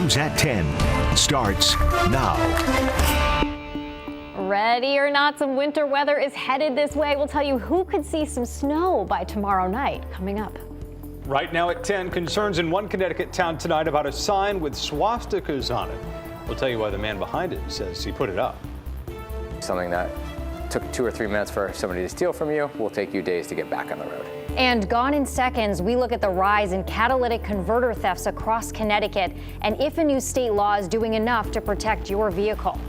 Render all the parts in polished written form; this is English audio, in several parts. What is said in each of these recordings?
News at 10 starts now. Ready or not, some winter weather is headed this way. We'll tell you who could see some snow by tomorrow night coming up. Right now at 10, concerns in one Connecticut town tonight about a sign with swastikas on it. We'll tell you why the man behind it says he put it up. Something that took 2 or 3 minutes for somebody to steal from you will take you days to get back on the road. And gone in seconds, we look at the rise in catalytic converter thefts across Connecticut and if a new state law is doing enough to protect your vehicle.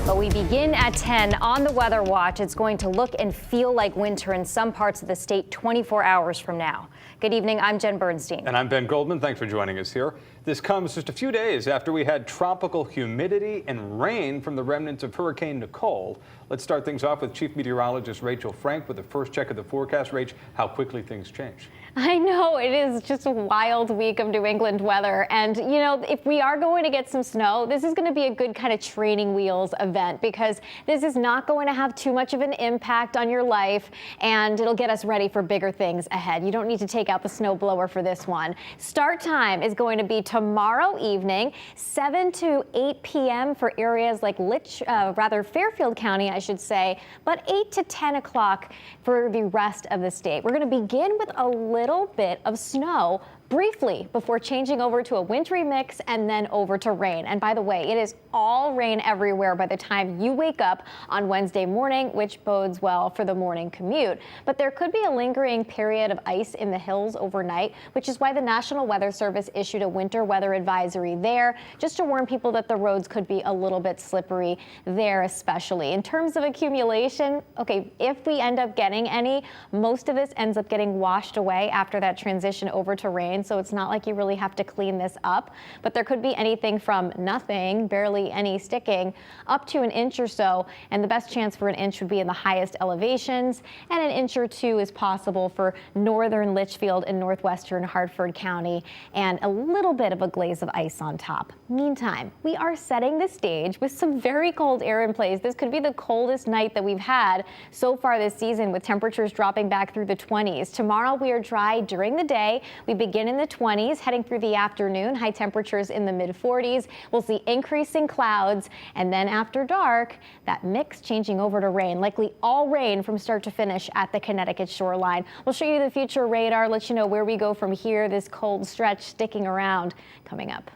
But we begin at 10 on the Weather Watch. It's going to look and feel like winter in some parts of the state 24 hours from now. Good evening, I'm Jen Bernstein. And I'm Ben Goldman. Thanks for joining us here. This comes just a few days after we had tropical humidity and rain from the remnants of Hurricane Nicole. Let's start things off with Chief Meteorologist Rachel Frank with the first check of the forecast. Rach, how quickly things change. I know, it is just a wild week of New England weather. And, you know, if we are going to get some snow, this is going to be a good kind of training wheels event because this is not going to have too much of an impact on your life and it'll get us ready for bigger things ahead. You don't need to take out the snow blower for this one. Start time is going to be tomorrow evening, 7 to 8 p.m. for areas like Fairfield County, I should say, but 8 to 10 o'clock for the rest of the state. We're going to begin with a little bit of snow briefly before changing over to a wintry mix and then over to rain. And by the way, it is all rain everywhere by the time you wake up on Wednesday morning, which bodes well for the morning commute. But there could be a lingering period of ice in the hills overnight, which is why the National Weather Service issued a winter weather advisory there, just to warn people that the roads could be a little bit slippery there especially. In terms of accumulation, okay, if we end up getting any, most of this ends up getting washed away after that transition over to rain. So it's not like you really have to clean this up, but there could be anything from nothing, barely any sticking, up to an inch or so. And the best chance for an inch would be in the highest elevations, and an inch or two is possible for northern Litchfield and northwestern Hartford County, and a little bit of a glaze of ice on top. Meantime, we are setting the stage with some very cold air in place. This could be the coldest night that we've had so far this season, with temperatures dropping back through the 20s. Tomorrow we are dry during the day. We begin in the 20s, heading through the afternoon, high temperatures in the mid 40s. We'll see increasing clouds, and then after dark, that mix changing over to rain, likely all rain from start to finish at the Connecticut shoreline. We'll show you the future radar, let you know where we go from here, this cold stretch sticking around coming up.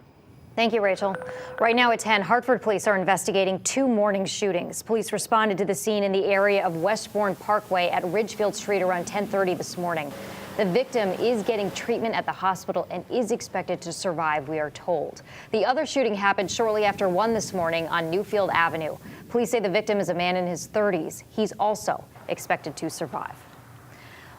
Thank you, Rachel. Right now at 10, Hartford police are investigating 2 morning shootings. Police responded to the scene in the area of Westbourne Parkway at Ridgefield Street around 10:30 this morning. The victim is getting treatment at the hospital and is expected to survive, we are told. The other shooting happened shortly after 1 this morning on Newfield Avenue. Police say the victim is a man in his 30s. He's also expected to survive.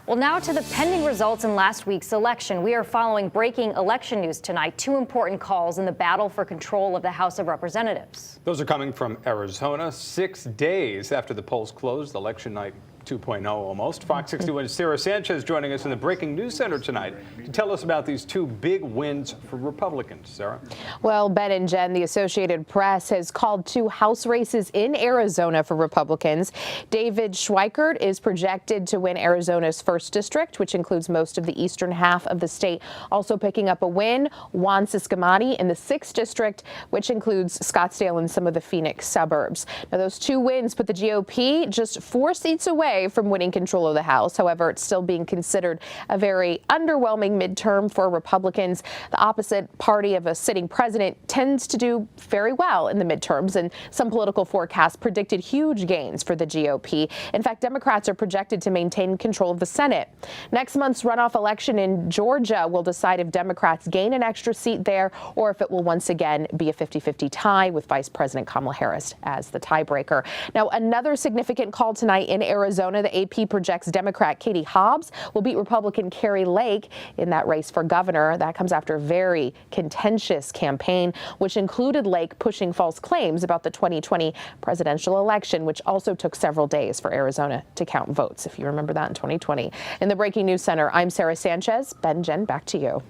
Well, now to the pending results in last week's election. We are following breaking election news tonight. 2 important calls in the battle for control of the House of Representatives. Those are coming from Arizona, 6 days after the polls closed, election night 2.0 almost. Fox 61's Sarah Sanchez joining us in the Breaking News Center tonight to tell us about these 2 big wins for Republicans. Sarah? Well, Ben and Jen, the Associated Press has called 2 House races in Arizona for Republicans. David Schweikert is projected to win Arizona's 1st district, which includes most of the eastern half of the state. Also picking up a win, Juan Ciscomati in the 6th district, which includes Scottsdale and some of the Phoenix suburbs. Now, those 2 wins put the GOP just 4 seats away from winning control of the House. However, it's still being considered a very underwhelming midterm for Republicans. The opposite party of a sitting president tends to do very well in the midterms, and some political forecasts predicted huge gains for the GOP. In fact, Democrats are projected to maintain control of the Senate. Next month's runoff election in Georgia will decide if Democrats gain an extra seat there or if it will once again be a 50-50 tie with Vice President Kamala Harris as the tiebreaker. Now, another significant call tonight in Arizona. The AP projects Democrat Katie Hobbs will beat Republican Carrie Lake in that race for governor. That comes after a very contentious campaign, which included Lake pushing false claims about the 2020 presidential election, which also took several days for Arizona to count votes, if you remember that, in 2020. In the Breaking News Center, I'm Sarah Sanchez. Ben, Jen, back to you.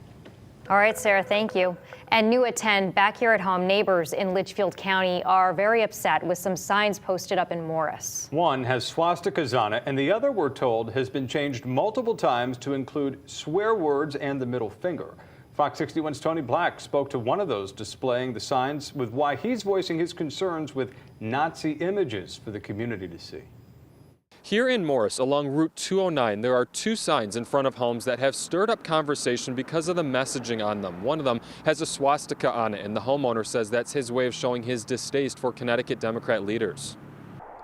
All right, Sarah, thank you. And new at 10, back here at home, neighbors in Litchfield County are very upset with some signs posted up in Morris. One has swastikas on it, and the other, we're told, has been changed multiple times to include swear words and the middle finger. Fox 61's Tony Black spoke to one of those displaying the signs with why he's voicing his concerns with Nazi images for the community to see. Here in Morris, along Route 209, there are two signs in front of homes that have stirred up conversation because of the messaging on them. One of them has a swastika on it, and the homeowner says that's his way of showing his distaste for Connecticut Democrat leaders.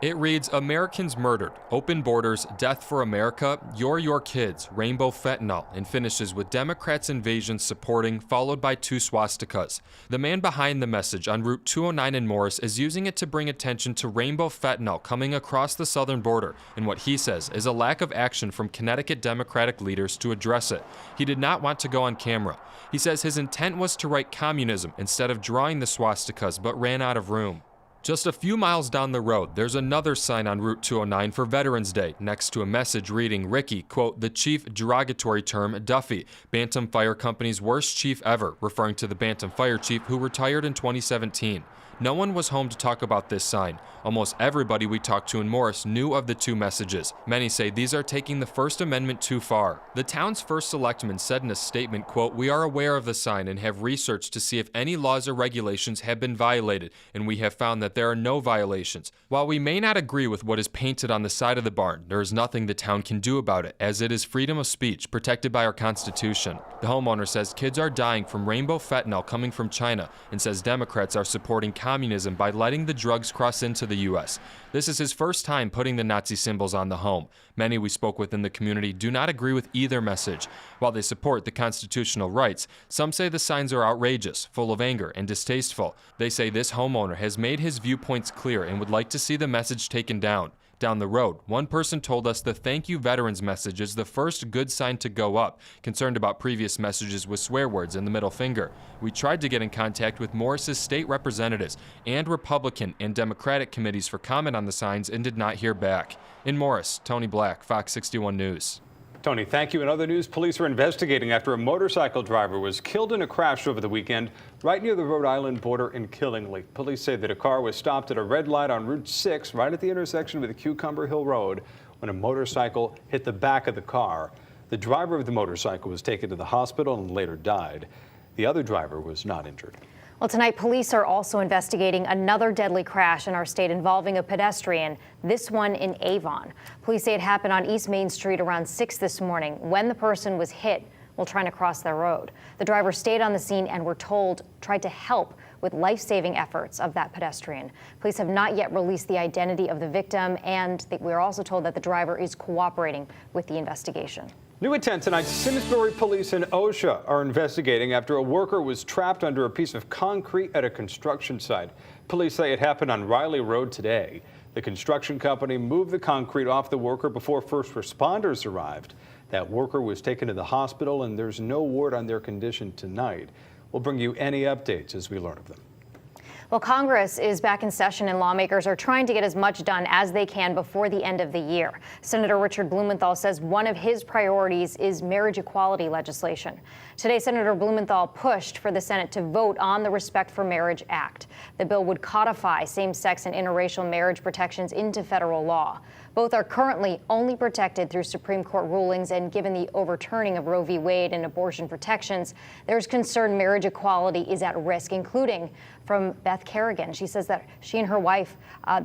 It reads, "Americans murdered, open borders, death for America, you're your kids, rainbow fentanyl," and finishes with Democrats' invasion supporting, followed by two swastikas. The man behind the message on Route 209 in Morris is using it to bring attention to rainbow fentanyl coming across the southern border, and what he says is a lack of action from Connecticut Democratic leaders to address it. He did not want to go on camera. He says his intent was to write communism instead of drawing the swastikas, but ran out of room. Just a few miles down the road, there's another sign on Route 209 for Veterans Day, next to a message reading, Ricky, quote, "the chief derogatory term, Duffy, Bantam Fire Company's worst chief ever," referring to the Bantam Fire Chief who retired in 2017. No one was home to talk about this sign. Almost everybody we talked to in Morris knew of the two messages. Many say these are taking the First Amendment too far. The town's first selectman said in a statement, quote, "We are aware of the sign and have researched to see if any laws or regulations have been violated, and we have found that there are no violations. While we may not agree with what is painted on the side of the barn, there is nothing the town can do about it, as it is freedom of speech protected by our Constitution." The homeowner says kids are dying from rainbow fentanyl coming from China and says Democrats are supporting communism by letting the drugs cross into the U.S. This is his first time putting the Nazi symbols on the home. Many we spoke with in the community do not agree with either message. While they support the constitutional rights, some say the signs are outrageous, full of anger, and distasteful. They say this homeowner has made his viewpoints clear and would like to see the message taken down. Down the road, one person told us the thank you veterans message is the first good sign to go up, concerned about previous messages with swear words and the middle finger. We tried to get in contact with Morris's state representatives and Republican and Democratic committees for comment on the signs and did not hear back. In Morris, Tony Black, Fox 61 News. Tony, thank you. In other news, police are investigating after a motorcycle driver was killed in a crash over the weekend right near the Rhode Island border in Killingly. Police say that a car was stopped at a red light on Route 6 right at the intersection with Cucumber Hill Road when a motorcycle hit the back of the car. The driver of the motorcycle was taken to the hospital and later died. The other driver was not injured. Well, tonight, police are also investigating another deadly crash in our state involving a pedestrian, this one in Avon. Police say it happened on East Main Street around 6 this morning when the person was hit while trying to cross their road. The driver stayed on the scene and we're told tried to help with life-saving efforts of that pedestrian. Police have not yet released the identity of the victim, and we're also told that the driver is cooperating with the investigation. New at 10 tonight, Simsbury police and OSHA are investigating after a worker was trapped under a piece of concrete at a construction site. Police say it happened on Riley Road today. The construction company moved the concrete off the worker before first responders arrived. That worker was taken to the hospital and there's no word on their condition tonight. We'll bring you any updates as we learn of them. Well, Congress is back in session and lawmakers are trying to get as much done as they can before the end of the year. Senator Richard Blumenthal says one of his priorities is marriage equality legislation. Today, Senator Blumenthal pushed for the Senate to vote on the Respect for Marriage Act. The bill would codify same-sex and interracial marriage protections into federal law. Both are currently only protected through Supreme Court rulings, and given the overturning of Roe v. Wade and abortion protections, there's concern marriage equality is at risk, including from Beth Kerrigan. She says that she and her wife,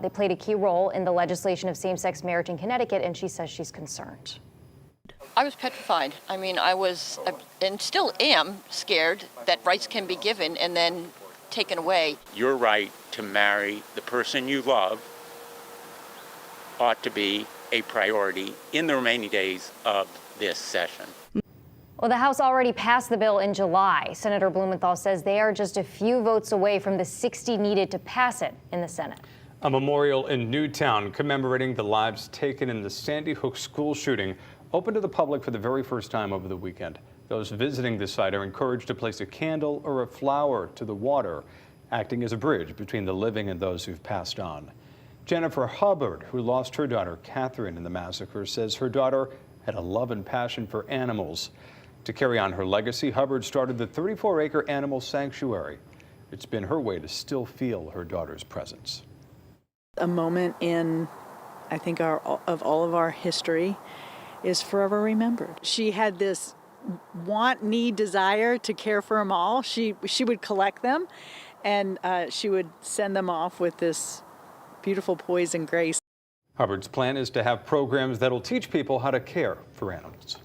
they played a key role in the legislation of same-sex marriage in Connecticut, and she says she's concerned. I was petrified. I mean, I was, and still am, scared that rights can be given and then taken away. Your right to marry the person you love ought to be a priority in the remaining days of this session. Well, the House already passed the bill in July. Senator Blumenthal says they are just a few votes away from the 60 needed to pass it in the Senate. A memorial in Newtown commemorating the lives taken in the Sandy Hook school shooting opened to the public for the very first time over the weekend. Those visiting the site are encouraged to place a candle or a flower to the water, acting as a bridge between the living and those who've passed on. Jennifer Hubbard, who lost her daughter Catherine in the massacre, says her daughter had a love and passion for animals. To carry on her legacy, Hubbard started the 34-acre animal sanctuary. It's been her way to still feel her daughter's presence. A moment in, I think, of all of our history is forever remembered. She had this want, need, desire to care for them all, she would collect them, and she would send them off with this beautiful poise and grace. Hubbard's plan is to have programs that'll teach people how to care for animals.